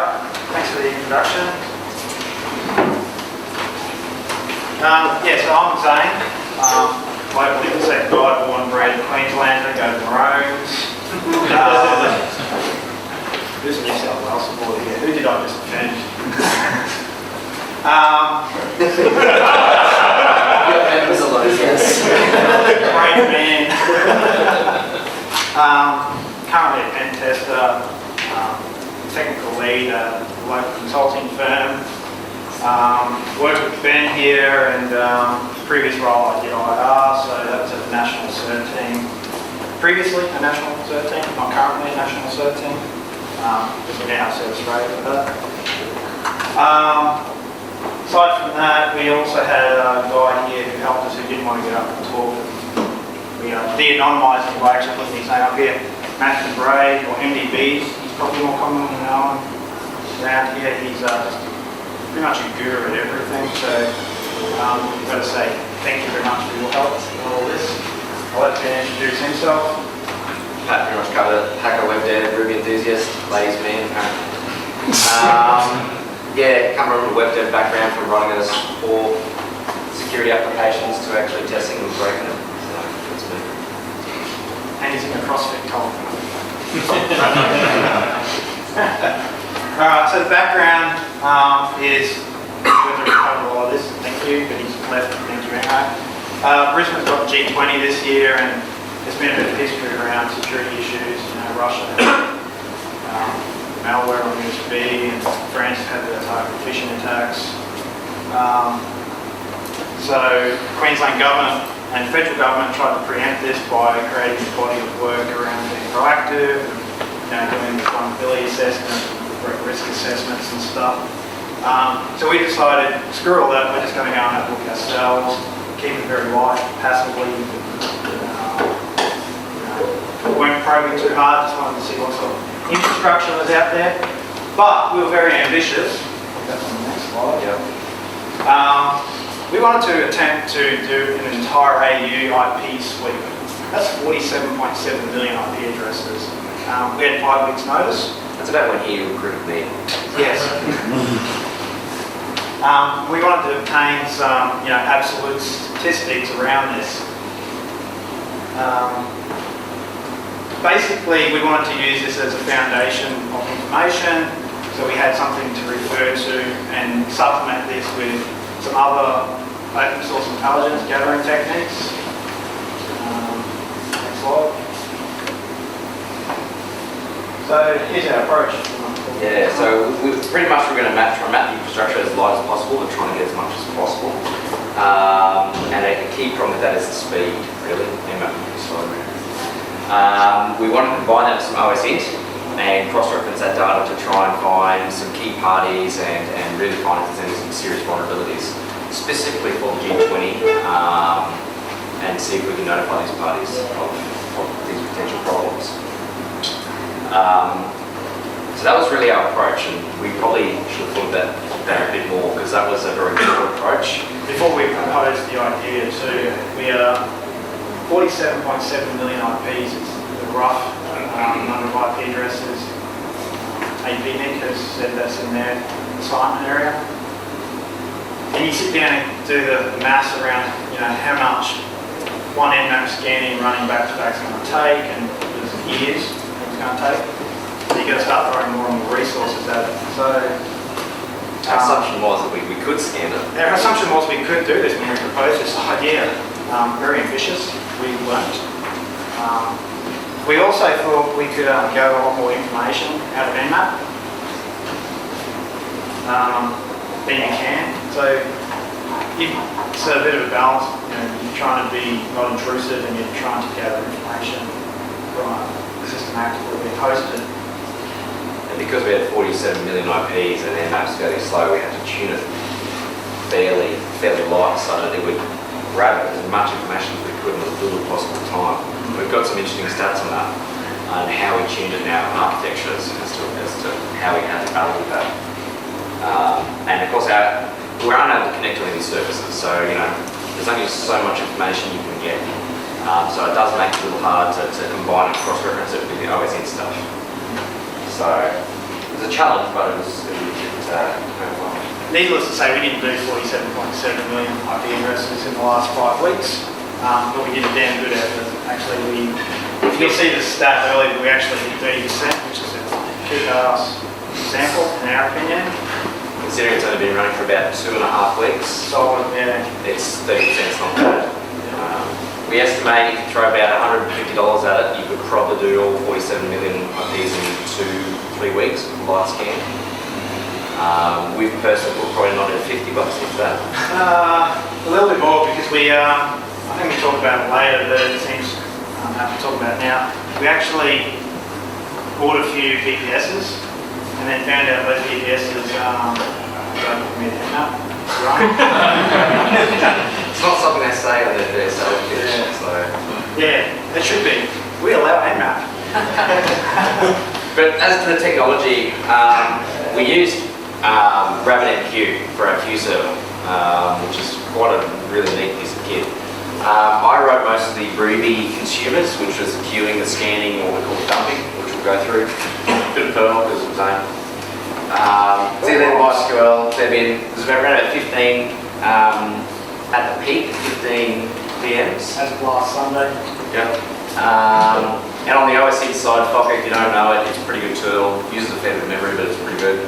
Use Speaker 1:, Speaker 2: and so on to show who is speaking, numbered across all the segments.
Speaker 1: Alright, thanks for the introduction. So I'm Zane. Local intersect guy, born and bred Queenslander, go to Maroons. Who's a New South Wales supporter here? Who did I just offend?
Speaker 2: Members of those, yes.
Speaker 1: Great man. Currently a pen tester, technical lead at a local consulting firm. Worked with Ben here, and previous role I did Outta, so that was at the national cert team. Previously a national cert team, not currently a national cert team, because we now serve Australia for that. Aside from that, we also had a guy here who helped us who didn't want to get up and talk. We de-anonymised him by actually putting his name up here. Matthew Bray, or MDB, he's probably more commonly known around here. He's just pretty much a guru at everything, so I've got to say thank you very much for your help in all this. I'll let Ben introduce himself.
Speaker 2: Pat pretty much covered it. Hacker, web dev, Ruby enthusiast, ladies man, apparently. Come from a web dev background, from running those 4 security applications to actually testing and breaking them. So that's me.
Speaker 1: And he's in a CrossFit cult. Alright, so the background is, we're going to cover all of this, thank you, but he's left, thank you anyway. Brisbane's got G20 this year, and there's been a bit of history around security issues. Russia had malware on USB, and France had the target phishing attacks. So Queensland government and federal government tried to preempt this by creating a body of work around being proactive, and doing vulnerability assessment, risk assessments and stuff. So we decided, screw all that, we're just going to go and have a look ourselves, keep it very light, passively. We weren't probing too hard, just wanted to see what sort of infrastructure was out there. But we were very ambitious. That's on the next slide. Yep. We wanted to attempt to do an entire AU IP sweep. That's 47.7 million IP addresses. We had 5 weeks notice.
Speaker 2: That's about when he recruited me.
Speaker 1: Yes. We wanted to obtain some, absolute statistics around this. Basically, we wanted to use this as a foundation of information, so we had something to refer to and supplement this with some other open source intelligence gathering techniques. Next slide. So here's our approach.
Speaker 2: Yeah, so we're going to try and map the infrastructure as light as possible and trying to get as much as possible. And a key problem with that is the speed, really. We want to combine that with some OSINT and cross-reference that data to try and find some key parties and really find if there's any some serious vulnerabilities, specifically for the G20, and see if we can notify these parties of these potential problems. So that was really our approach, and we probably should have thought about that a bit more, because that was a very good approach.
Speaker 1: Before we proposed the idea too, we are 47.7 million IPs, it's the rough number of IP addresses. APNIC has said that's in their assignment area. And you sit down and do the maths around, how much one Nmap scanning running back-to-back is going to take, and there's years it's going to take. So you've got to start throwing more and more resources at it. So
Speaker 2: our assumption was that we could scan it.
Speaker 1: Our assumption was we could do this when we proposed this idea. Very ambitious. We weren't. We also thought we could gather a lot more information out of Nmap than you can. So it's a bit of a balance. You're trying to be not intrusive, and you're trying to gather information from a system actively being hosted.
Speaker 2: And because we had 47 million IPs and Nmap's fairly slow, we had to tune it fairly light so that it would grab as much information as we could in as little possible time. We've got some interesting stats on that and how we tuned it in our architectures as to how we had to balance that. And of course, we're unable to connect to any services, so there's only so much information you can get. So it does make it a little hard to combine and cross-reference it with the OSINT stuff. So was a challenge, but it went well.
Speaker 1: Needless to say, we didn't do 47.7 million IP addresses in the last 5 weeks, but we did a damn good effort. Actually, if you'll see the stat earlier, we actually did 30%, which is a kick-ass sample, in our opinion.
Speaker 2: Considering it's only been running for about 2.5 weeks,
Speaker 1: Solid, yeah.
Speaker 2: it's 30%, it's not bad. We estimate if you throw about $150 at it, you could probably do all 47 million IPs in 2-3 weeks with light scan. We've personally put probably not at $50 into that.
Speaker 1: A little bit more because I think we talk about it later, but it seems I have to talk about it now. We actually bought a few VPSs and then found out those VPSs don't commit enough.
Speaker 2: It's not something they say on their sales pitch, so...
Speaker 1: Yeah, it should be. We allow AMAP.
Speaker 2: But as to the technology, we used RabbitMQ for our queue server, which is quite a really neat piece of kit. I wrote most of the Ruby consumers, which was the queuing, the scanning, or what we call dumping, which we'll go through. A bit of Perl, because it was Zane. MySQL, there's around about 15 at the peak, 15 VMs.
Speaker 1: As of last Sunday.
Speaker 2: Yep. And on the OSINT side, Fokker, if you don't know it, it's a pretty good tool. Uses a fair bit of memory, but it's pretty good.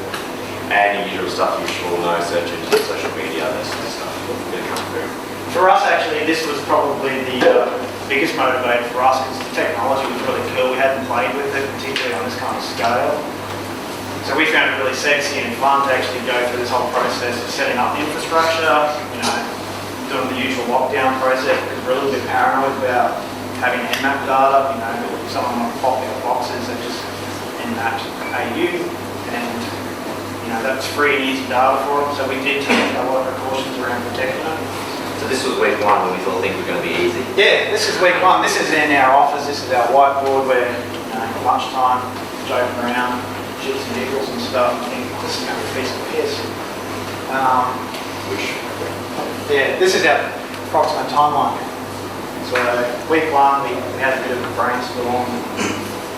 Speaker 2: And your usual stuff you should all know, search engine, social media, that sort of stuff. Going to come through.
Speaker 1: For us, actually, this was probably the biggest motivator for us because the technology was really cool. We hadn't played with it, particularly on this kind of scale. So we found it really sexy and fun to actually go through this whole process of setting up the infrastructure, doing the usual lockdown process because we're a little bit paranoid about having Nmap data. Someone might pop their boxes that just Nmap AU, and that's free and easy data for them. So we did take a lot of precautions around protecting it.
Speaker 2: So this was week 1 when we thought things were going to be easy?
Speaker 1: Yeah, this is week 1. This is in our office. This is our whiteboard where lunchtime, joking around, shits and giggles and stuff. I think this is going to be a piece of piss. This is our approximate timeline. So week 1, we had a bit of a brainstorm,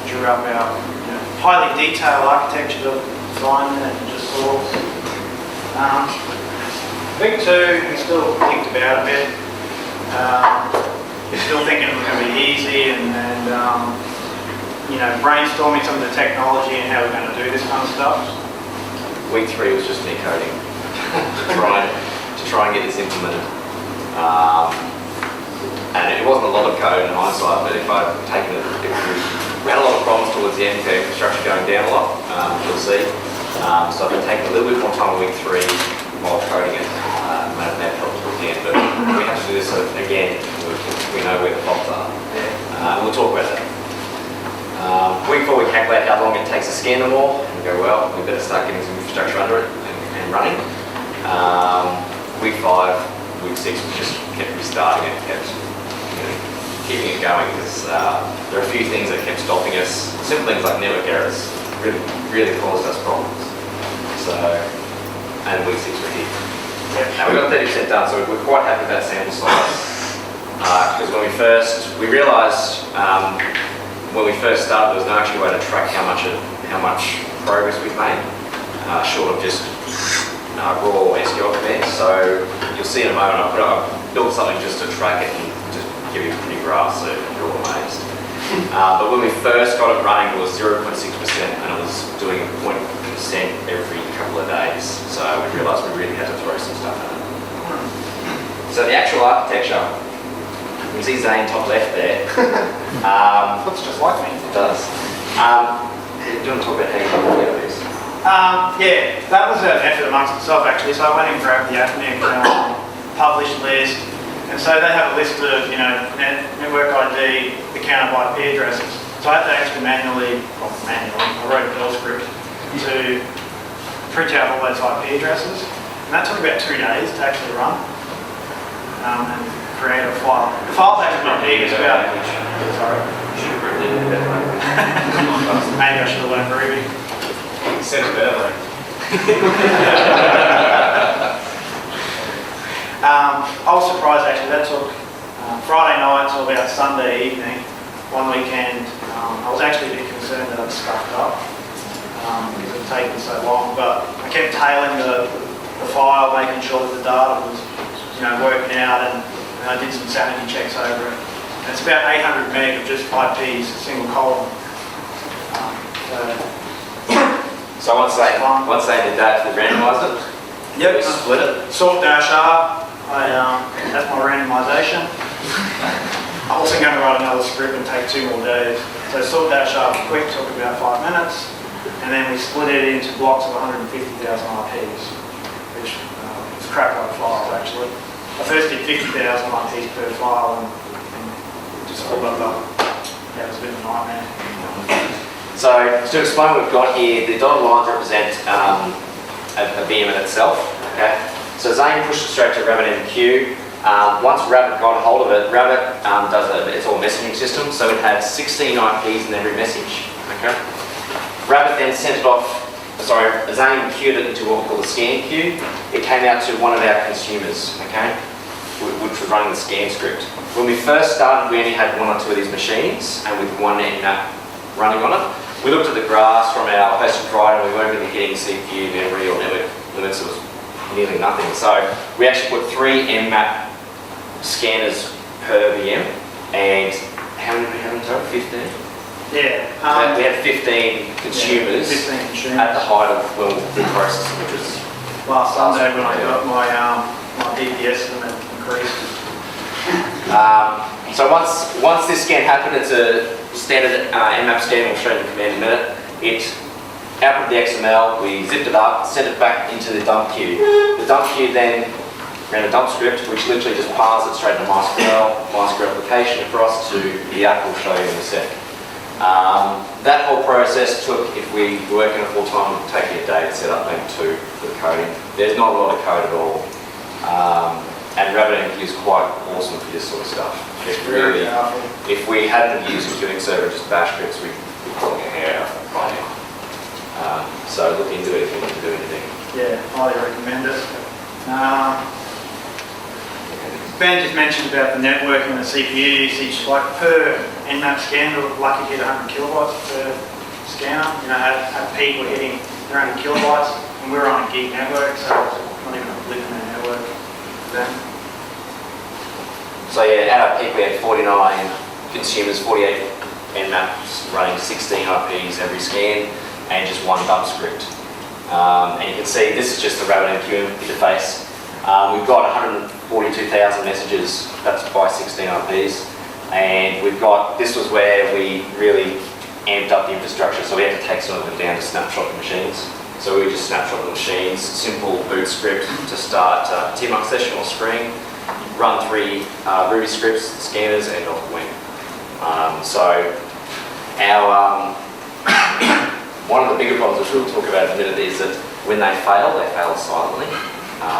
Speaker 1: drew up our highly detailed architecture design and just saw. Week 2, we still think about a bit. We're still thinking it was going to be easy and brainstorming some of the technology and how we're going to do this kind of stuff.
Speaker 2: Week 3 was just me coding to try and get this implemented. And it wasn't a lot of code in hindsight, but if I'd taken it, we had a lot of problems towards the end for infrastructure going down a lot, you'll see. So I've been taking a little bit more time on week 3 while coding it, made a bad problem towards the end, but we have to do this again. We know where the faults are. We'll talk about that. Week 4 we calculate how long it takes to scan them all, and we go, well, we better start getting some infrastructure under it and running. Week 5, week 6 we just kept restarting it, kept keeping it going because there are a few things that kept stopping us. Simple things like network errors really caused us problems. So, and week 6 we're here. Now we got 30% done, so we're quite happy with that sample size. Because when we realised when we first started, there was no actual way to track how much progress we've made, short of just raw SQL commands. So you'll see in a moment, I built something just to track it and just give you a pretty graph so you're all amazed. But when we first got it running, it was 0.6% and it was doing 0.% every couple of days. So we realised we really had to throw some stuff at it. So the actual architecture, you can see Zane top left there.
Speaker 1: Looks just like me.
Speaker 2: It does. Do you want to talk about how you put together this?
Speaker 1: That was an effort amongst itself actually. So I went and grabbed the APNIC published list, and so they have a list of network ID, the count of IP addresses. So I had to actually manually, I wrote a Perl script to print out all those IP addresses, and that took about 2 days to actually run and create a file. The file pack is not big, it's about. Sorry.
Speaker 2: Should have written it better.
Speaker 1: Maybe I should have learned Ruby.
Speaker 3: It says better.
Speaker 1: I was surprised actually, that took Friday night till about Sunday evening, one weekend. I was actually a bit concerned that I'd stuffed up because was taking so long. But I kept tailing the file, making sure that the data was, working out, and I did some sanity checks over it. And it's about 800 meg of just IPs, a single column.
Speaker 2: So once they did that, we randomised it.
Speaker 1: Yep.
Speaker 2: We split it.
Speaker 1: Sort-R, that's my randomisation. I'm also going to write another script and take 2 more days. So sort-R quick took about 5 minutes, and then we split it into blocks of 150,000 IPs, which is a crap load of files actually. I first did 50,000 IPs per file and just filled up. Yeah, it was a bit of a nightmare.
Speaker 2: So to explain what we've got here, the dotted lines represent a VM in itself. Okay. So Zane pushed it straight to RabbitMQ. Once Rabbit got hold of it, Rabbit it's all a messaging system, so it had 16 IPs in every message. Okay. Rabbit then sent it off. Zane queued it into what we call the scan queue. It came out to one of our consumers, okay, which was running the scan script. When we first started, we only had 1 or 2 of these machines, and with one nmap running on it. We looked at the graphs from our hosted provider, and we weren't really hitting CPU, memory, or network limits. It was nearly nothing. So we actually put 3 nmap scanners per VM, and how many do we have in total? 15?
Speaker 1: Yeah.
Speaker 2: We had 15 consumers,
Speaker 1: 15 consumers
Speaker 2: at the height of the process, which was
Speaker 1: last Sunday when I got my DPS limit increased.
Speaker 2: So once this scan happened, it's a standard nmap scan. We'll show you in the command in a minute. It output the XML, we zipped it up, sent it back into the dump queue. The dump queue then ran a dump script, which literally just parses it straight to MySQL application across to the app we'll show you in a sec. That whole process took, if we were working full time, it would take a day to set up, maybe 2 for the coding. There's not a lot of code at all. And RabbitMQ is quite awesome for this sort of stuff. If we hadn't used a queuing server, just bash scripts, we'd be pulling our hair out by now. So look into it if you want to do anything.
Speaker 1: Yeah, highly recommend it. Ben just mentioned about the networking and the CPU usage, like per nmap scan, we're lucky to hit 100 kilobytes per scanner. At peak we're hitting 300 kilobytes, and we're on a Geek Network, so it's not even a blip in our network then.
Speaker 2: So yeah, at our peak we had 49 consumers, 48 nmaps running 16 IPs every scan, and just 1 dump script. And you can see this is just the RabbitMQ interface. We've got 142,000 messages, that's by 16 IPs, and this was where we really amped up the infrastructure, so we had to take some of them down to snapshot the machines. So we just snapshot the machines, simple boot script to start TMUX session or screen, run 3 Ruby scripts, scanners, and off the wing. So our one of the bigger problems, which we'll talk about in a minute, is that when they fail silently.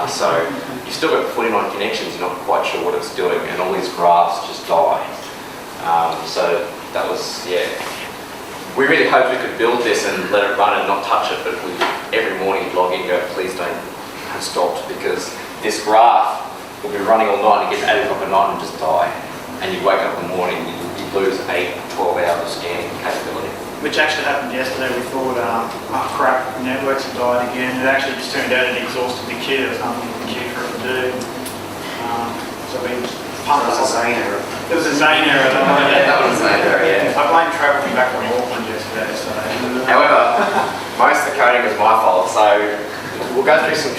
Speaker 2: So you've still got 49 connections, you're not quite sure what it's doing, and all these graphs just die. So that was, yeah. We really hoped we could build this and let it run and not touch it, but every morning you'd log in and go, please don't have stopped, because this graph will be running all night and it gets 8 o'clock at night and just die. And you wake up in the morning and you lose 8-12 hours of scanning capability.
Speaker 1: Which actually happened yesterday. We thought, crap, the networks have died again. It actually just turned out it exhausted the queue. There was nothing in the queue for it to do. So we pumped
Speaker 2: It was a Zane error.
Speaker 1: It was a Zane error.
Speaker 2: That was a Zane error, yeah.
Speaker 1: I blame travelling back from Auckland yesterday. So.
Speaker 2: However, most of the coding was my fault, so we'll go through some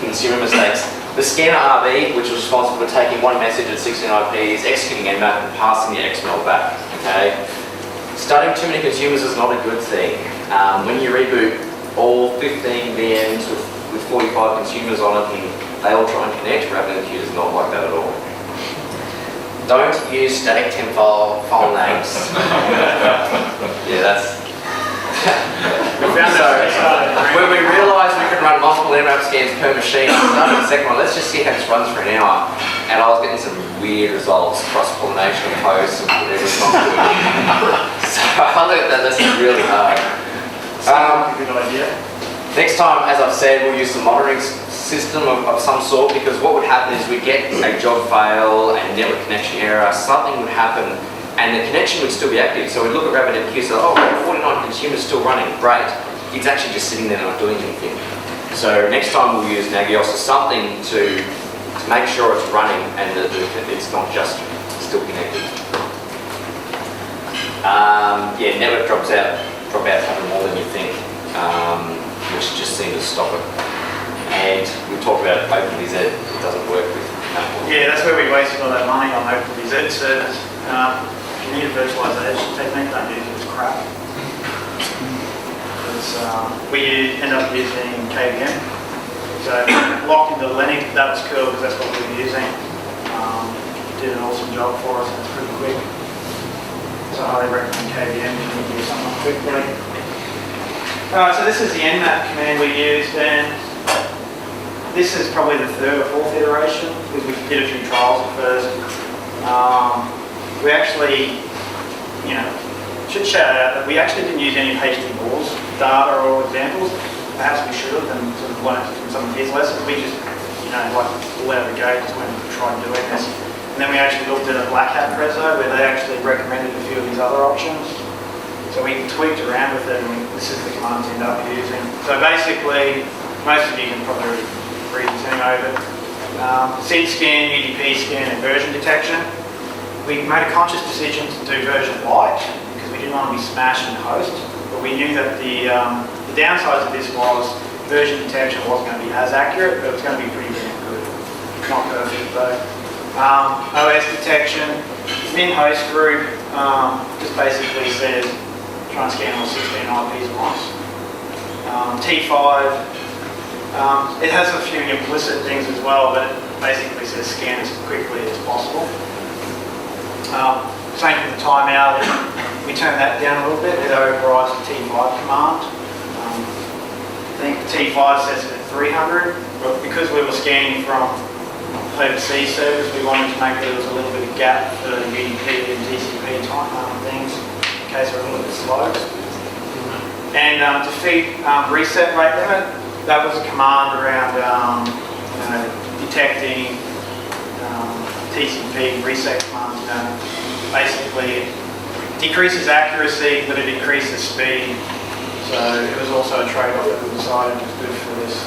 Speaker 2: consumer mistakes. The scanner RV, which was responsible for taking 1 message at 16 IPs, executing nmap, and passing the XML back. Okay. Starting too many consumers is not a good thing. When you reboot all 15 VMs with 45 consumers on it and they all try and connect, RabbitMQ is not like that at all. Don't use static temp file names. Yeah, that's... When we realised we could run multiple nmap scans per machine, I started the second one, let's just see how this runs for an hour. And I was getting some weird results, cross-pollination of hosts and whatever it's not good. So I learned that this is really hard.
Speaker 1: Good idea.
Speaker 2: Next time, as I've said, we'll use the monitoring system of some sort, because what would happen is we'd get a job fail and network connection error, something would happen and the connection would still be active. So we'd look at RabbitMQ and say, oh, 49 consumers still running, great. it's actually just sitting there not doing anything. So next time we'll use Nagios as something to make sure it's running and that it's not just still connected. Yeah, network dropouts happen more than you think, which just seems to stop it. And we talked about OpenVZ, it doesn't work with that.
Speaker 1: Yeah, that's where we wasted all that money on OpenVZ servers. If you need a virtualization technique, don't use it, it's crap. We end up using KVM. So locked into Linux, that was cool because that's what we were using. Did an awesome job for us and it's pretty quick. So I highly recommend KVM if you need to do something quickly. So this is the nmap command we used, and this is probably the third or fourth iteration because we did a few trials at first. We actually, should shout out that we actually didn't use any HD balls, data or examples. Perhaps we should have, and sort of learned from some of his lessons. We just, like pull out the gate when we tried doing this. And then we actually looked at a Black Hat Prezzo where they actually recommended a few of these other options. So we tweaked around with it, and this is the commands we ended up using. So basically, most of you can probably read the thing over. Seed scan, UDP scan, and version detection. We made a conscious decision to do version light because we didn't want to be smashing host, but we knew that the downsides of this was version detection wasn't going to be as accurate, but it was going to be pretty damn good. Not perfect though. OS detection, min host group just basically says try and scan all 16 IPs at once. T5, it has a few implicit things as well, but it basically says scan as quickly as possible. Same with the timeout, we turn that down a little bit, it overrides the T5 command. I think the T5 sets it at 300, but because we were scanning from overseas servers, we wanted to make sure there was a little bit of gap for UDP and TCP time things in case they're a little bit slow. And defeat reset rate limit, that was a command around detecting TCP reset commands. Basically, it decreases accuracy, but it increases speed. So it was also a trade-off that we decided was good for this.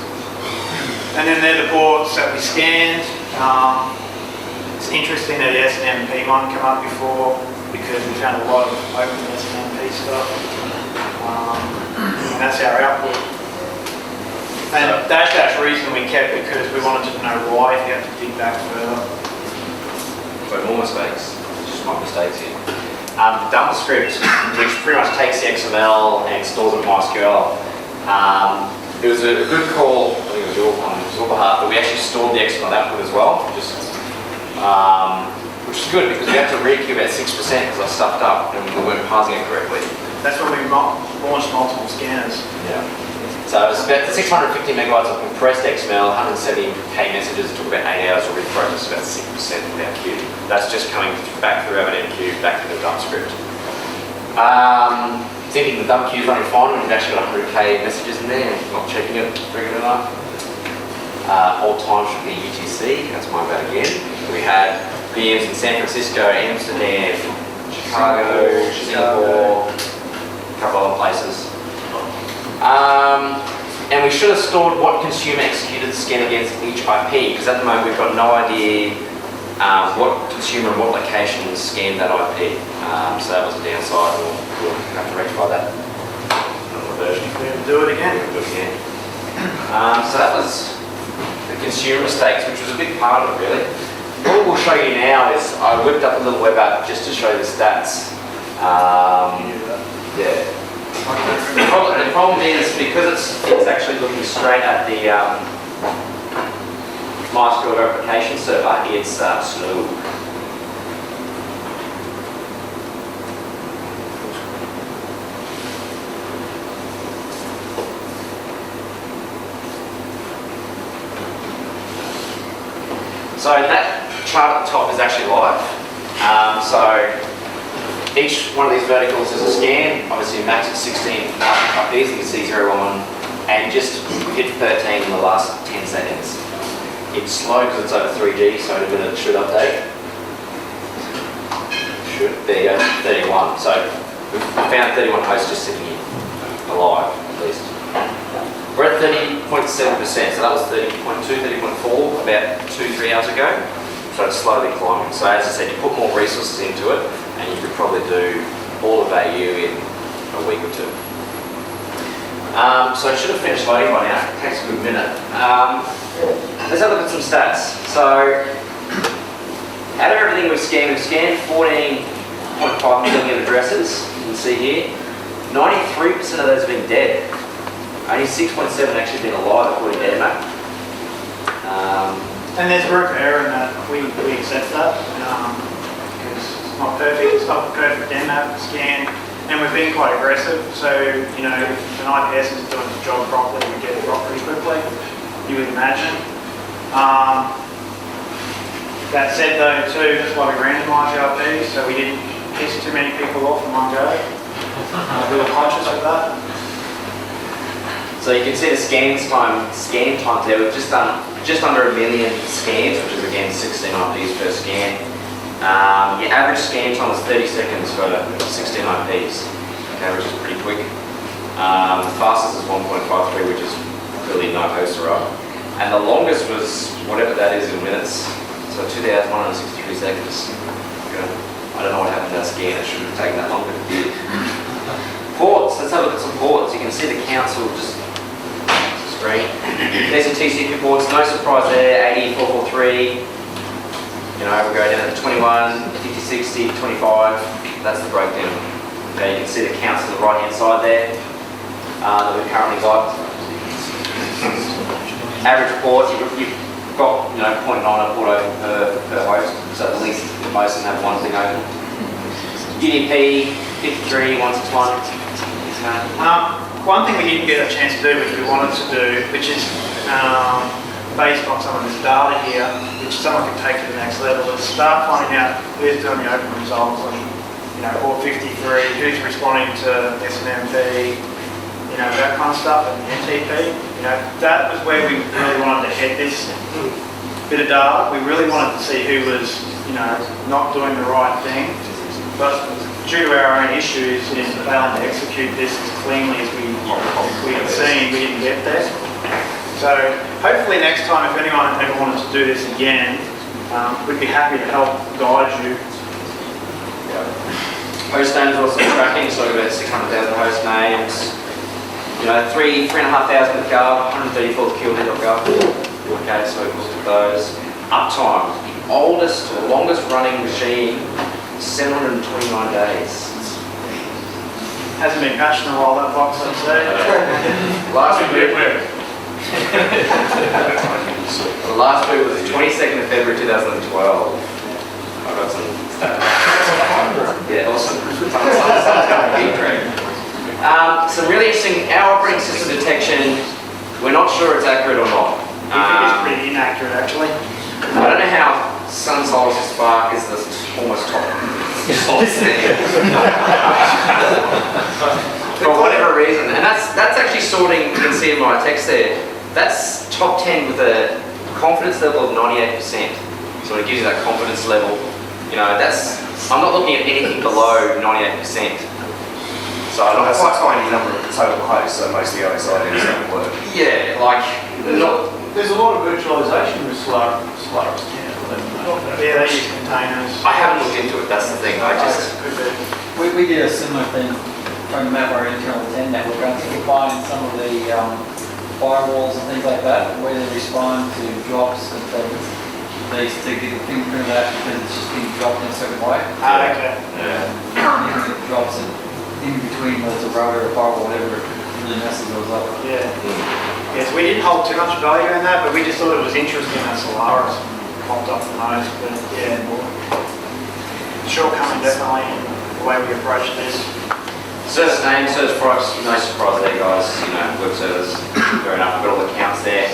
Speaker 1: And then they're the ports that we scanned. It's interesting that the SNMP one came up before because we found a lot of open SNMP stuff. And that's our output. And that's reason we kept it because we wanted to know why if you had to dig back further.
Speaker 2: But more mistakes, just my mistakes here. The dump script, which pretty much takes the XML and stores it in MySQL. It was a good call, I think it was your behalf, but we actually stored the XML output as well, which is good because we had to re-queue about 6% because I stuffed up and we weren't parsing it correctly.
Speaker 1: That's when we launched multiple scanners.
Speaker 2: Yeah. So it was about 650 megabytes of compressed XML, 170k messages. It took about 8 hours to reprocess about 6% of our queue. That's just coming back through our queue, back to the dump script. Thinking the dump queue is running fine, we've actually got 100k messages in there, not checking it regular enough. All time should be UTC, that's my bad again. We had VMs in San Francisco, Amsterdam, Chicago, Singapore, a couple other places. And we should have stored what consumer executed the scan against each IP, because at the moment we've got no idea what consumer and what location scanned that IP. So that was a downside, and we'll have to rectify that.
Speaker 1: We're going to do it again.
Speaker 2: So that was the consumer mistakes, which was a big part of it really. What we'll show you now is I whipped up a little web app just to show you the stats. Yeah. The problem is because it's actually looking straight at the MySQL replication server, it's slow. So that chart at the top is actually live. So each one of these verticals is a scan, obviously max at 16 IPs, you can see 0, 1, and just hit 13 in the last 10 seconds. It's slow because it's over 3G, so in a minute it should update. There you go, 31. So we found 31 hosts just sitting here, alive at least. We're at 30.7%, so that was 30.2, 30.4 about 2-3 hours ago. So it's slowly climbing. So as I said, you put more resources into it, and you could probably do all of AU in a week or two. So I should have finished loading by now. It takes a good minute. Let's have a look at some stats. So out of everything we've scanned 14.5 million addresses. You can see here, 93% of those have been dead. Only 6.7 actually been alive according to AirMap.
Speaker 1: And there's room for error in that. We accept that because it's not perfect. It's not the perfect AirMap scan. And we've been quite aggressive, so if an IPS is doing its job properly, we get it right pretty quickly, you would imagine. That said though too, that's why we randomised the IPs, so we didn't piss too many people off in one go. We were conscious of that.
Speaker 2: So you can see the scan times there. We've just done just under 1 million scans, which is again 16 IPs per scan. The average scan time was 30 seconds for 16 IPs, okay, which is pretty quick. The fastest is 1.53, which is clearly no poster up. And the longest was whatever that is in minutes, so 2,163 seconds. Okay. I don't know what happened to that scan, it shouldn't have taken that long, but it did. Ports, let's have a look at some ports. You can see the council just screen. There's some TCP ports, no surprise there, 80, 443. We go down to 21, 50, 60, 25. That's the breakdown. Okay, you can see the counts on the right hand side there that we've currently got. Average port, you've got 0.9 a port open per host, so at least most of them have one thing open. UDP 53, 161.
Speaker 1: One thing we didn't get a chance to do, which we wanted to do, which is based on some of this data here, which someone can take to the next level, is start finding out who's doing the open results and, port 53, who's responding to SNMP, that kind of stuff, and the NTP. That was where we really wanted to head this bit of data. We really wanted to see who was, not doing the right thing, but due to our own issues in failing to execute this as cleanly as we had seen, we didn't get there. So hopefully next time, if anyone ever wanted to do this again, we'd be happy to help guide you.
Speaker 2: Host names are also tracking, so we've got 600,000 host names. 3,500 with Gov, 134 Kill.gov. Okay, so we've looked at those. Uptime, the longest running machine, 729 days.
Speaker 1: Hasn't been patched in a while, that box, I'd say.
Speaker 2: Last week, the last week was the 22nd of February 2012. I got some stats. Yeah, awesome. Some really interesting, our operating system detection, we're not sure it's accurate or not.
Speaker 1: I think it's pretty inaccurate actually.
Speaker 2: I don't know how Sun Solstice Spark is the almost top. For whatever reason, and that's actually sorting, you can see in my text there, that's top 10 with a confidence level of 98%. So it gives you that confidence level. I'm not looking at anything below 98%. So I don't
Speaker 3: That's a tiny number of the total hosts, so most of the OSINT don't work.
Speaker 2: Yeah,
Speaker 4: There's a lot of virtualization with Solaris.
Speaker 1: Yeah, they use containers.
Speaker 2: I haven't looked into it, that's the thing.
Speaker 5: We did a similar thing from the malware internal 10 network. I think we find some of the firewalls and things like that, where they respond to drops and things. They get the fingerprint of that because it's just being dropped in a certain way.
Speaker 1: Okay.
Speaker 5: Even if it drops in between, whether it's a router or firewall, whatever, it really messes those up.
Speaker 1: Yeah. Yes, we didn't hold too much value in that, but we just thought it was interesting that Solaris popped up the most. But yeah, shortcoming definitely in the way we approach this.
Speaker 2: Service name, service products, no surprise there guys, web servers, fair enough, we've got all the accounts there.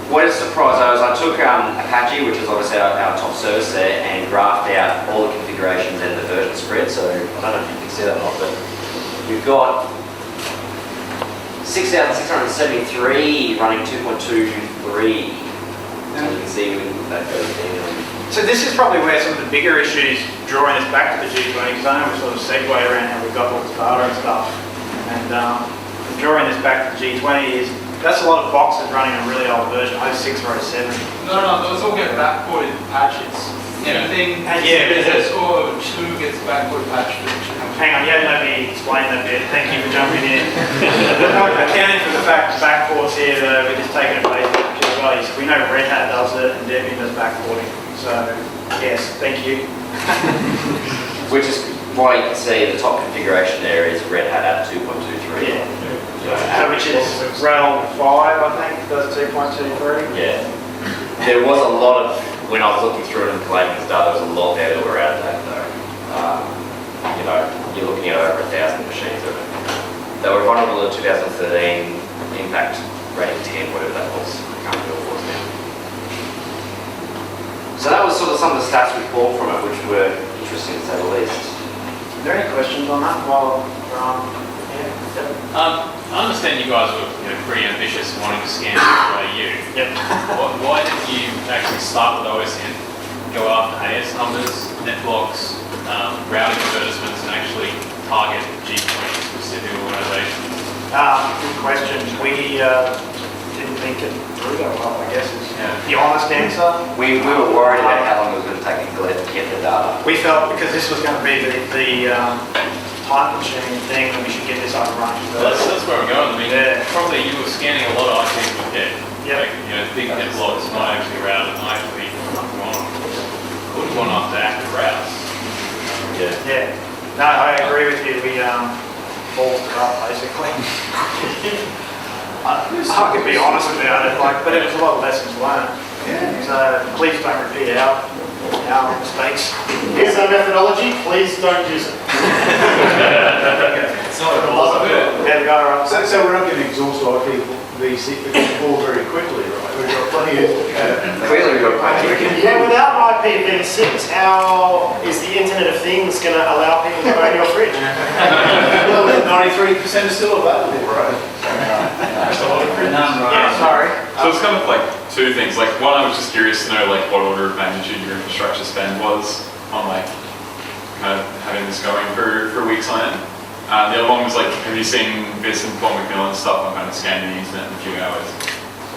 Speaker 2: What is surprise though is I took Apache, which is obviously our top service there, and graphed out all the configurations and the version spread, so I don't know if you can see that or not, but we've got 6,673 running 2.23. And you can see that goes down.
Speaker 1: So this is probably where some of the bigger issues drawing us back to the G20, because I know we sort of segued around how we got all this data and stuff. And drawing this back to the G20 is That's a lot of boxes running a really old version, 06 or 07.
Speaker 6: No, those all get backported patches. Anything business or two gets backward patched.
Speaker 1: Hang on, you hadn't let me explain that bit. Thank you for jumping in. We're not accounting for the fact that backports here, though, we're just taking a base as well. So we know Red Hat does it and Debian does backporting. So, yes, thank you.
Speaker 2: Which is why you can see the top configuration there is Red Hat at 2.23.
Speaker 1: Yeah. So which is RHEL 5, I think, does 2.23.
Speaker 2: Yeah. There was a lot of, when I was looking through it and collating the data, there was a lot there that were out of date though. You know, you're looking at over 1,000 machines of it. They were vulnerable in 2013, impact rating 10, whatever that was. I can't remember what it was now. So that was sort of some of the stats we pulled from it, which were interesting to say the least.
Speaker 1: Are there any questions on that while we're on?
Speaker 7: I understand you guys were pretty ambitious wanting to scan the AU.
Speaker 1: Yep.
Speaker 7: Why didn't you actually start with OSINT, go after AS numbers, netblocks, routing advertisements, and actually target G20 specific organizations?
Speaker 1: Good question. We didn't think it through that well, I guess is the honest answer.
Speaker 2: We were worried about how long it was going to take to get the data.
Speaker 1: We felt because this was going to be the time consuming thing that we should get this up and running.
Speaker 7: Well, that's where I'm going. I mean,
Speaker 1: Yeah.
Speaker 7: probably you were scanning a lot of IPs with dead.
Speaker 1: Yep.
Speaker 7: Like, big netblocks not actually routed, not actually wouldn't want after active routes.
Speaker 1: Yeah. No, I agree with you. We balls it up basically. I could be honest about it, but it was a lot of lessons learned. Yeah. So please don't repeat our mistakes.
Speaker 4: Here's our methodology, please don't use it.
Speaker 6: It's not a lot of it.
Speaker 1: There we go, right?
Speaker 4: So we're not going to exhaust IP4 very quickly, right? We've got plenty of...
Speaker 2: Clearly we've got plenty.
Speaker 8: Yeah, without IPv6, how is the Internet of Things going to allow people to go in your fridge?
Speaker 4: Well, 93% is still available, right?
Speaker 1: Yeah, sorry.
Speaker 9: So it's kind of like two things. Like one, I was just curious to know like what order of magnitude your infrastructure spend was on like kind of having this going for weeks on end. The other one was like, have you seen this and Paul McMillan stuff on kind of scanning the internet in a few hours?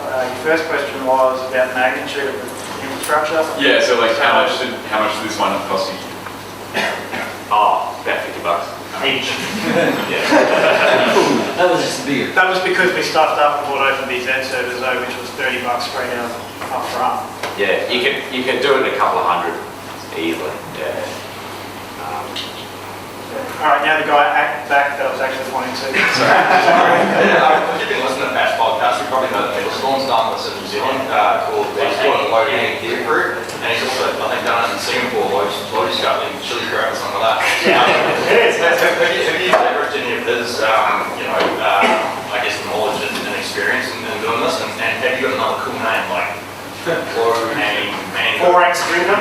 Speaker 1: Your first question was about magnitude of the infrastructure.
Speaker 9: Yeah. So like how much did this wind up costing you?
Speaker 2: Oh, about $50
Speaker 1: Each.
Speaker 2: Yeah.
Speaker 5: That was just beer.
Speaker 1: That was because we stuffed up and bought OpenBZ servers though, which was $30 straight out up front.
Speaker 2: Yeah, you can do it in a couple of hundred easily. Yeah.
Speaker 1: All right, now the guy back that I was actually pointing to.
Speaker 10: If you've been listening to Patch podcast, you've probably heard of Storm's done this in New Zealand called Loading Gear Crew, and he's also, I think, done it in Singapore, Loading Scout in Chili Crab or something like that.
Speaker 8: It is.
Speaker 10: Have you leveraged any of his, I guess, knowledge and experience in doing this, and have you got another cool name like Low Hanging Mango?
Speaker 8: 4X Drinker?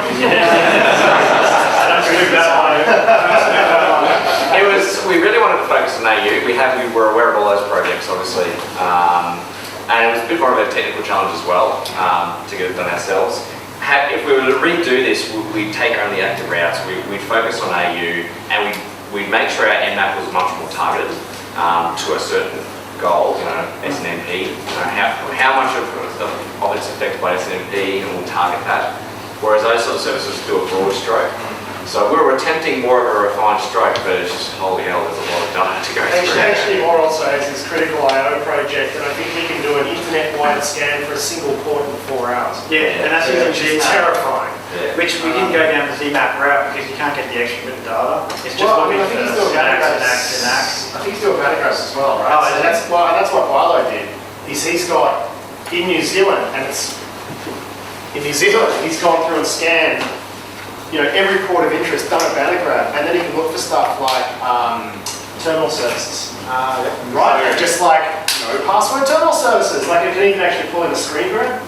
Speaker 2: We really wanted to focus on AU. We were aware of all those projects, obviously, and it was a bit more of a technical challenge as well to get it done ourselves. If we were to redo this, we'd take only active routes. We'd focus on AU, and we'd make sure our Nmap was much more targeted to a certain goal, SNMP. How much of it's affected by SNMP, and we'll target that. Whereas those sort of services do a broad stroke. So we were attempting more of a refined stroke, but it's just, holy hell, there's a lot of data to go through.
Speaker 8: Actually, more also is this Critical I/O project, and I think we can do an internet-wide scan for a single point in 4 hours.
Speaker 1: Yeah, and that's using
Speaker 8: It's
Speaker 1: Gmap,
Speaker 8: terrifying.
Speaker 2: Yeah.
Speaker 1: which we didn't go down the Zmap route because you can't get the extra bit of data. It's just
Speaker 8: Well, I
Speaker 1: looking
Speaker 8: think he's
Speaker 1: for
Speaker 8: doing
Speaker 1: syntax,
Speaker 8: Vanagraphs.
Speaker 1: syntax.
Speaker 8: I think he's doing Vanagraphs as well, right?
Speaker 1: Oh,
Speaker 8: So
Speaker 1: is
Speaker 8: that's what Philo did. He's got in New Zealand, and it's in New Zealand. He's gone through and scanned, every port of interest, done a Vanagraph, and then he can look for stuff like terminal services. Right, just like no password terminal services. Like it can even actually pull in a screen grab.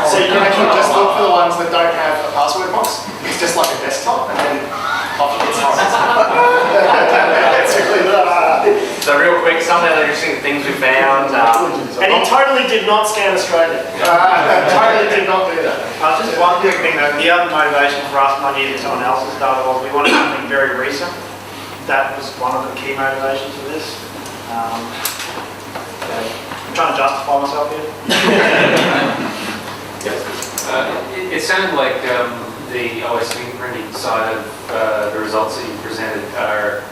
Speaker 8: So you can actually just look for the ones that don't have a password box. It's just like a desktop, and then off it gets on. It's really
Speaker 2: So real quick, some of the interesting things we found.
Speaker 8: And he totally did not scan Australia. Totally did not do that.
Speaker 1: Just one quick thing though, the other motivation for us not using someone else's data was we wanted something very recent. That was one of the key motivations for this. trying to justify myself here.
Speaker 11: It sounded like the OS fingerprinting side of the results that you presented are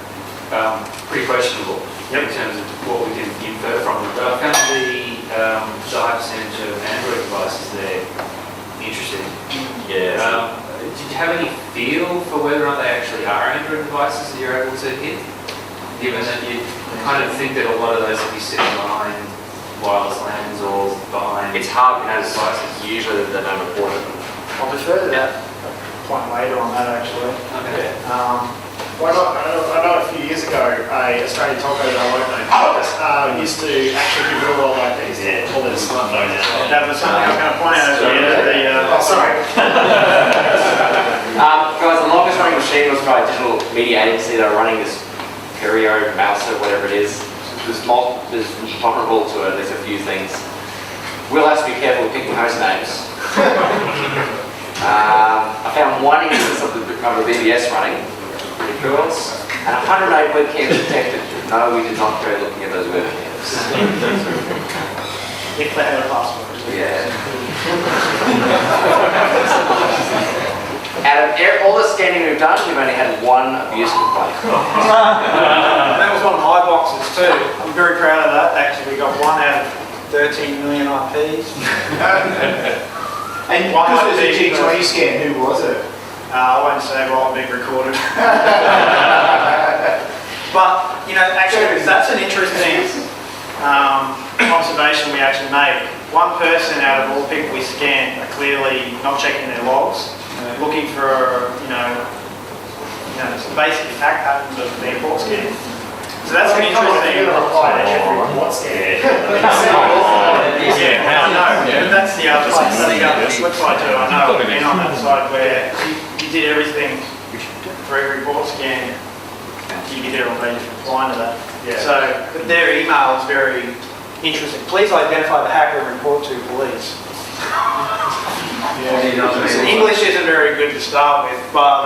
Speaker 11: pretty questionable in terms of what we can infer from them. But I found the high percentage of Android devices there interesting.
Speaker 2: Yeah.
Speaker 11: Did you have any feel for whether or not they actually are Android devices that you're able to hit? Given that you kind of think that a lot of those will be sitting behind wireless LANs or behind...
Speaker 2: It's hard
Speaker 11: NAS
Speaker 2: because
Speaker 11: devices.
Speaker 2: usually they don't report it.
Speaker 1: I'll defer to that point later on that actually.
Speaker 11: Okay.
Speaker 8: I know a few years ago, a Australian telco that I won't name used to actually do real world IPs all their smartphones as well.
Speaker 1: That was something I was going to point out at the end of the...
Speaker 8: sorry.
Speaker 2: Guys, the longest running machine was by a digital media agency. They were running this Perio, Mouse, or whatever it is. There's vulnerable to at least a few things. We'll have to be careful with picking host names. I found one instance of the BBS running, pretty cool, and 108 webcams detected. No, we did not go looking at those webcams.
Speaker 1: If they had a password.
Speaker 2: Yeah. Out of all the scanning we've done, we've only had one abuse complaint.
Speaker 1: That was one of my boxes too. I'm very proud of that. Actually, we got 1 out of 13 million IPs.
Speaker 4: And because it was a G20 scan, who was it?
Speaker 1: I won't say what being recorded. But, you know, actually, that's an interesting observation we actually made. One person out of all the people we scanned are clearly not checking their logs, looking for, some basic attack patterns of the import scan. So that's an interesting...
Speaker 8: reply to every report scan.
Speaker 1: But that's the other side. That's the other flip side too. I know I've been on that side where you did everything for every report scan. You could hear all they just replying to that.
Speaker 8: Yeah.
Speaker 1: So but their email is very interesting. Please identify the hacker and report to police. English isn't very good to start with, but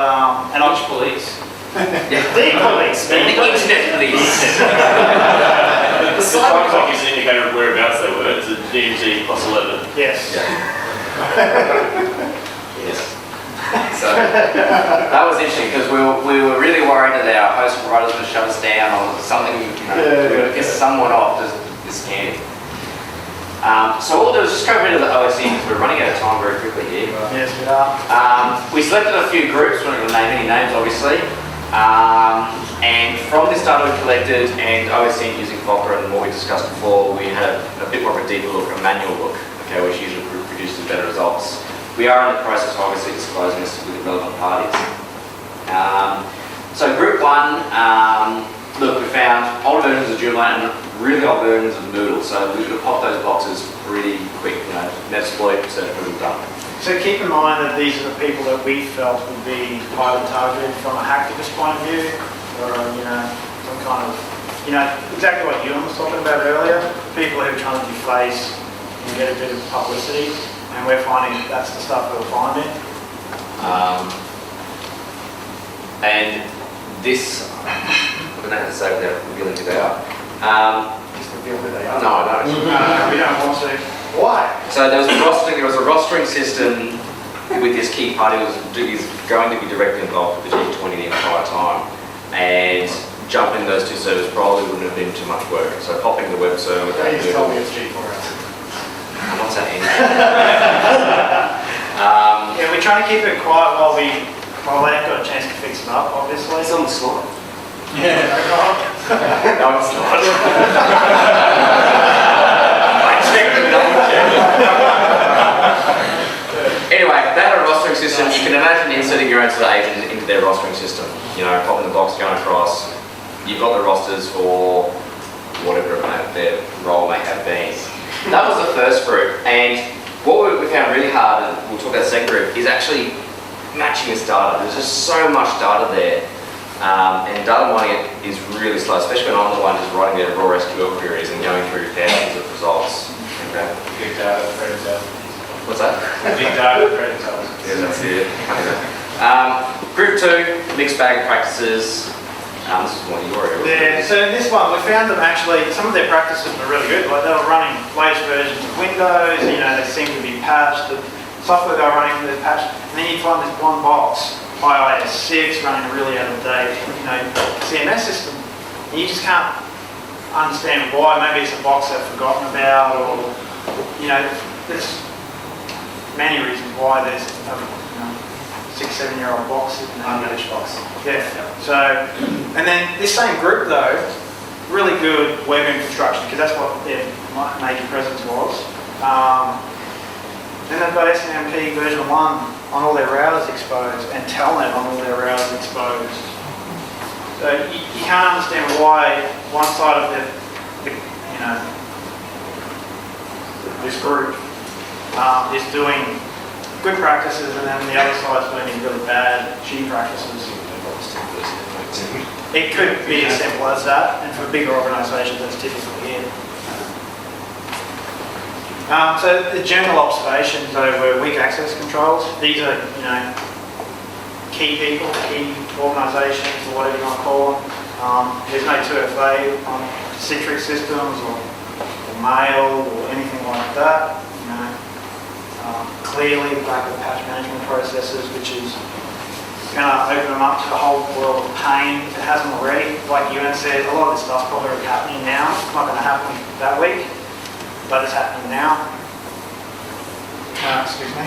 Speaker 11: And which police?
Speaker 8: The police.
Speaker 2: The internet police.
Speaker 8: The cyber
Speaker 12: Like it's an indicator of whereabouts they were. It's a DMG +11.
Speaker 1: yes.
Speaker 2: Yes. So that was interesting because we were really worried that our host providers would shut us down or something, we would piss someone off just scanning. So what we'll do is just go rid of the OSINT because we're running out of time very quickly here.
Speaker 1: Yes, we are.
Speaker 2: We selected a few groups, we're not going to name any names obviously. And from this data we collected and OSINT using Fokker and what we discussed before, we had a bit more of a deeper look, a manual look, okay, which usually produces better results. We are in the process of obviously disclosing this with the relevant parties. So group 1, look, we found older versions of Joomla and really old versions of Moodle, so we could have popped those boxes pretty quick, Metasploit, search would have done.
Speaker 1: So keep in mind that these are the people that we felt would be highly targeted from a hacktivist point of view, or some kind of, exactly what Ewan was talking about earlier, people who are trying to deface and get a bit of publicity, and we're finding that's the stuff we're finding.
Speaker 2: And this, I don't know how to say without revealing who they are.
Speaker 1: Just reveal who they are.
Speaker 2: No, I don't.
Speaker 1: We don't want to.
Speaker 8: Why?
Speaker 2: So there was a rostering system with this key party who is going to be directly involved with the G20 the entire time, and jumping those two servers probably wouldn't have been too much work. So popping the web server.
Speaker 8: You just told me it's G4.
Speaker 2: I'm not saying.
Speaker 1: Yeah, we're trying to keep it quiet while they haven't got a chance to fix it up, obviously.
Speaker 2: It's on the slide.
Speaker 1: Yeah.
Speaker 2: No, it's not. Anyway, they had a rostering system. You can imagine inserting your own sort of agent into their rostering system. Popping the box, going across. You've got the rosters for whatever their role may have been. That was the first group, and what we found really hard, and we'll talk about the second group, is actually matching this data. There's just so much data there, and data mining it is really slow, especially when I'm the one who's writing their raw SQL queries and going through thousands of results. Okay.
Speaker 12: Big data, threat intelligence.
Speaker 2: What's that?
Speaker 12: Big data, threat intelligence.
Speaker 2: Yeah, that's it. Group 2, mixed bag of practices. This is one of your areas.
Speaker 1: Yeah, so in this one, we found them actually, some of their practices were really good. Like they were running latest versions of Windows, you know, they seemed to be patched. The software they were running, they're patched. And then you find this one box, iOS 6, running a really out of date, you know, CMS system. And you just can't understand why. Maybe it's a box they've forgotten about, or, you know, there's many reasons why there's a 6-7-year-old box sitting there.
Speaker 8: Unmanaged box.
Speaker 1: Yeah. So, and then this same group though, really good web infrastructure because that's what their major presence was. Then they've got SNMP version 1 on all their routers exposed and Telnet on all their routers exposed. So you can't understand why one side of the you know, this group is doing good practices and then the other side's doing these really bad, shitty practices. It could be as simple as that, and for bigger organisations that's typically it. So the general observations over weak access controls, these are, you know, key people, key organisations, or whatever you want to call them. There's no 2FA on Citrix systems or mail or anything like that. You know, clearly lack of patch management processes, which is going to open them up to a whole world of pain if it hasn't already. Like Ewan said, a lot of this stuff's probably already happening now. It's not going to happen that week, but it's happening now. Excuse me.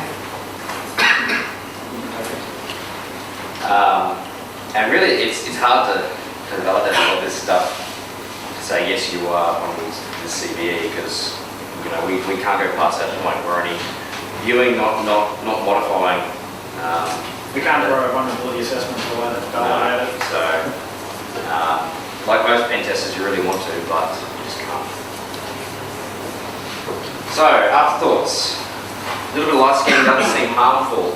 Speaker 2: And really, it's hard to validate a lot of this stuff to say yes, you are on the CVE because you know we can't go past that point. We're only viewing, not modifying.
Speaker 1: We can't throw vulnerability assessments or whatever.
Speaker 2: So, like most pen testers, you really want to, but you just can't. So, afterthoughts. A little bit of light scanning doesn't seem harmful.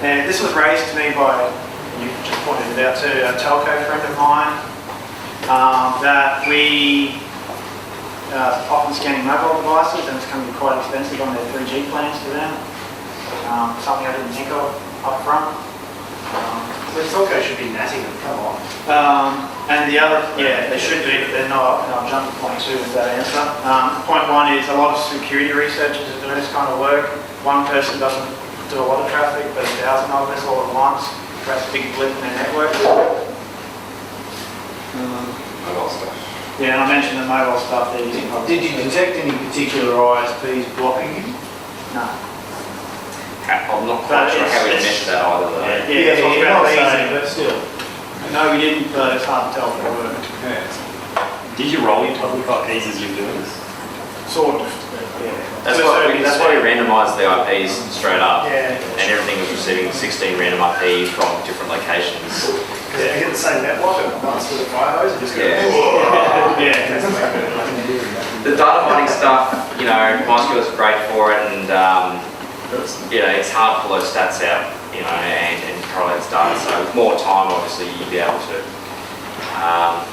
Speaker 1: And this was raised to me by, you just pointed it out too, a telco friend of mine, that we often scanning mobile devices and it's going to be quite expensive on their 3G plans to them. Something I didn't think of up front.
Speaker 8: The telco should be natting them, come on.
Speaker 1: And the other, yeah, they should be, but they're not. And I'll jump to point 2 with that answer. Point 1 is a lot of security researchers are doing this kind of work. One person doesn't do a lot of traffic, but 1,000 of us all at once. Creates a big blip in their network.
Speaker 2: Mobile stuff.
Speaker 1: Yeah, and I mentioned the mobile stuff they're using.
Speaker 4: Did you detect any particular ISPs blocking you?
Speaker 1: No.
Speaker 2: I'm not quite sure how we measure that either though.
Speaker 1: Yeah, that's what I was
Speaker 4: not
Speaker 1: about to say.
Speaker 4: easy, but still.
Speaker 1: No, we didn't, but it's hard to tell if it worked.
Speaker 12: Did you roll your public keys as you were doing this?
Speaker 1: Sort of. Yeah.
Speaker 2: That's why we randomised the IPs straight up,
Speaker 8: Yeah.
Speaker 2: and everything was receiving 16 random IPs from different locations.
Speaker 8: Because they get the same network and once with a fire hose and just go,
Speaker 2: Yeah.
Speaker 1: Yeah.
Speaker 2: The data mining stuff, you know, MySQL is great for it, and you know, it's hard to pull those stats out, you know, and correlate its data. So with more time, obviously, you'd be able to.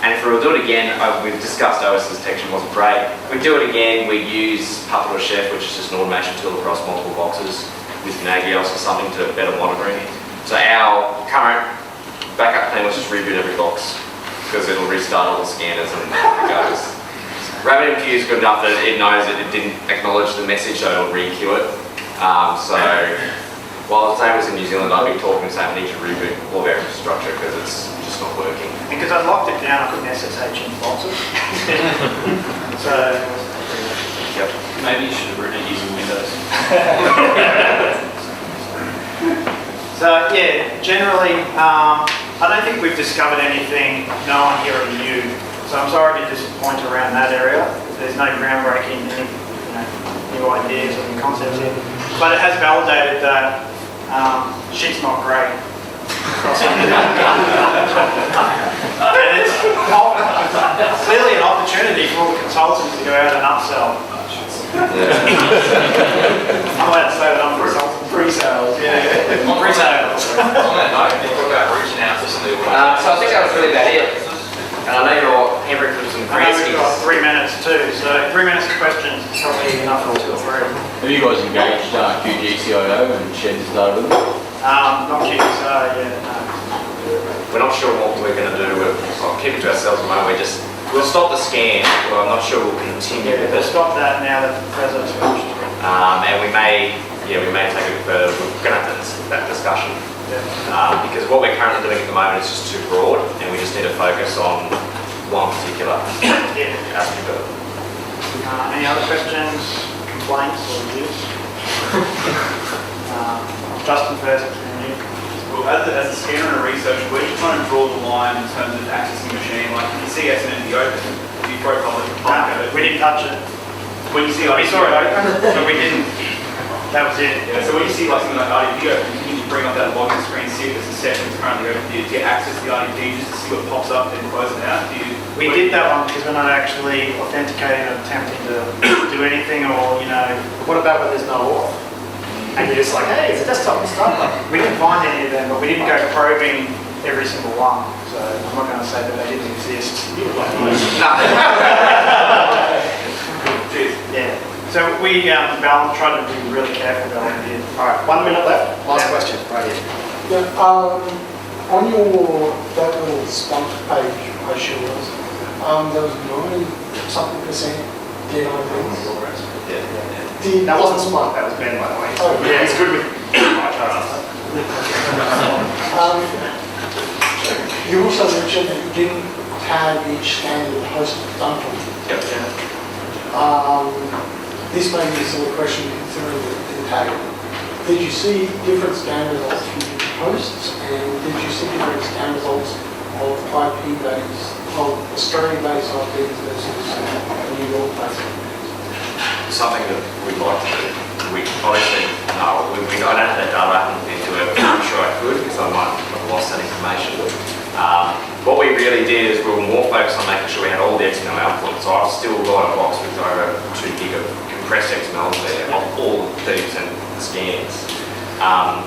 Speaker 2: And if we were to do it again, we've discussed OS detection wasn't great. We'd do it again, we'd use Puppet or Chef, which is just an automation tool across multiple boxes with Nagios or something to better monitoring. So our current backup plan was just reboot every box because it'll restart all the scanners and it goes. RabbitMQ is good enough that it knows that it didn't acknowledge the message, so it'll re-queue it. So while Zane was in New Zealand, I'd be talking to saying we need to reboot all of our infrastructure because it's just not working.
Speaker 1: Because I locked it down, I couldn't SSH in boxes. So,
Speaker 2: Yep.
Speaker 12: Maybe you should have written it using Windows.
Speaker 1: so yeah, generally, I don't think we've discovered anything no one here at you. So I'm sorry to disappoint around that area. There's no groundbreaking, new ideas or new concepts here. But it has validated that shit's not great. And it's clearly an opportunity for all the consultants to go out and upsell. I'm allowed to say that I'm a consultant. Pre-sales, yeah. Pre-sales.
Speaker 10: On that note, you talk about reaching out to some of the
Speaker 2: So I think that was really about it. And I know you're hammering through some
Speaker 1: I know
Speaker 2: great
Speaker 1: we've got
Speaker 2: skills.
Speaker 1: 3 minutes too, so 3 minutes of questions is probably enough for 2 or 3.
Speaker 13: Have you guys engaged QGCIO and shared this data with them?
Speaker 1: Not QSO, yeah, no.
Speaker 2: we're not sure what we're going to do. I'll keep it to ourselves at the moment. We'll stop the scan. Well, I'm not sure we'll continue with
Speaker 1: We'll
Speaker 2: it.
Speaker 1: stop that now that the president's finished.
Speaker 2: And we may take it further. We're going to have that discussion. Because what we're currently doing at the moment is just too broad, and we just need to focus on one particular aspect of it.
Speaker 1: Any other questions, complaints, or views? Justin first, and you.
Speaker 13: Well, as a scanner and a researcher, where do you kind of draw the line in terms of accessing the machine? Like, if you see SN in the open, do you throw public code?
Speaker 1: We didn't touch it.
Speaker 13: When you see
Speaker 1: We
Speaker 13: like
Speaker 1: saw it open, but we didn't. That was it.
Speaker 13: Yeah, so when you see like something like RDP open, you need to bring up that login screen, see if there's a session that's currently open. Do you access the RDP just to see what pops up and close it out?
Speaker 1: We did that one because we're not actually authenticating or attempting to do anything, or
Speaker 8: What about when there's no auth? And you're just like, hey, it's a desktop, it's not like.
Speaker 1: we didn't find any of them, but we didn't go probing every single one. So I'm not going to say that they didn't exist. Yeah. So we tried to be really careful about what we did.
Speaker 8: All right, 1 minute left. Last question, right here.
Speaker 14: Yeah, on your that little sponsor page, I sure was, there was 90-something% dead on things.
Speaker 8: That wasn't Splunk, that was Ben, by the way.
Speaker 14: Oh,
Speaker 8: Yeah, he's good with
Speaker 14: You also mentioned that you didn't tag each scan that the host was done from.
Speaker 2: Yep.
Speaker 14: This may be a silly question considering that you didn't tag it. Did you see different scan results from different hosts, and did you see different scan results of IP-based, of Australian-based IPs versus New York-based IPs?
Speaker 2: Something that we'd like to do. We obviously, no, I don't have that data up into it, but I'm sure I could because I might have lost that information. What we really did is we were more focused on making sure we had all the XML output. So I've still got a box with over 2 gig of compressed XML there of all 30% of the scans.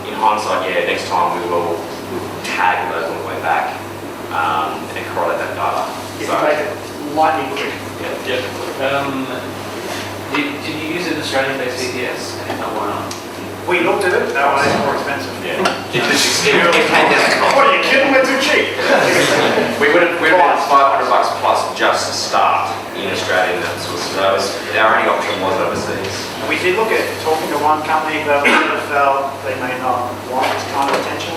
Speaker 2: In hindsight, next time we'll tag those on the way back and correlate that data.
Speaker 8: If you make it lightning quick.
Speaker 11: Did you use an Australian-based VPS? And if not, why not?
Speaker 1: We looked at it. That one is more expensive.
Speaker 2: Yeah. It came down to cost.
Speaker 8: What are you kidding? We're too cheap.
Speaker 2: We would have $500 plus just to start in Australia, and our only option was overseas.
Speaker 1: We did look at talking to one company, but we felt they may not want this kind of attention.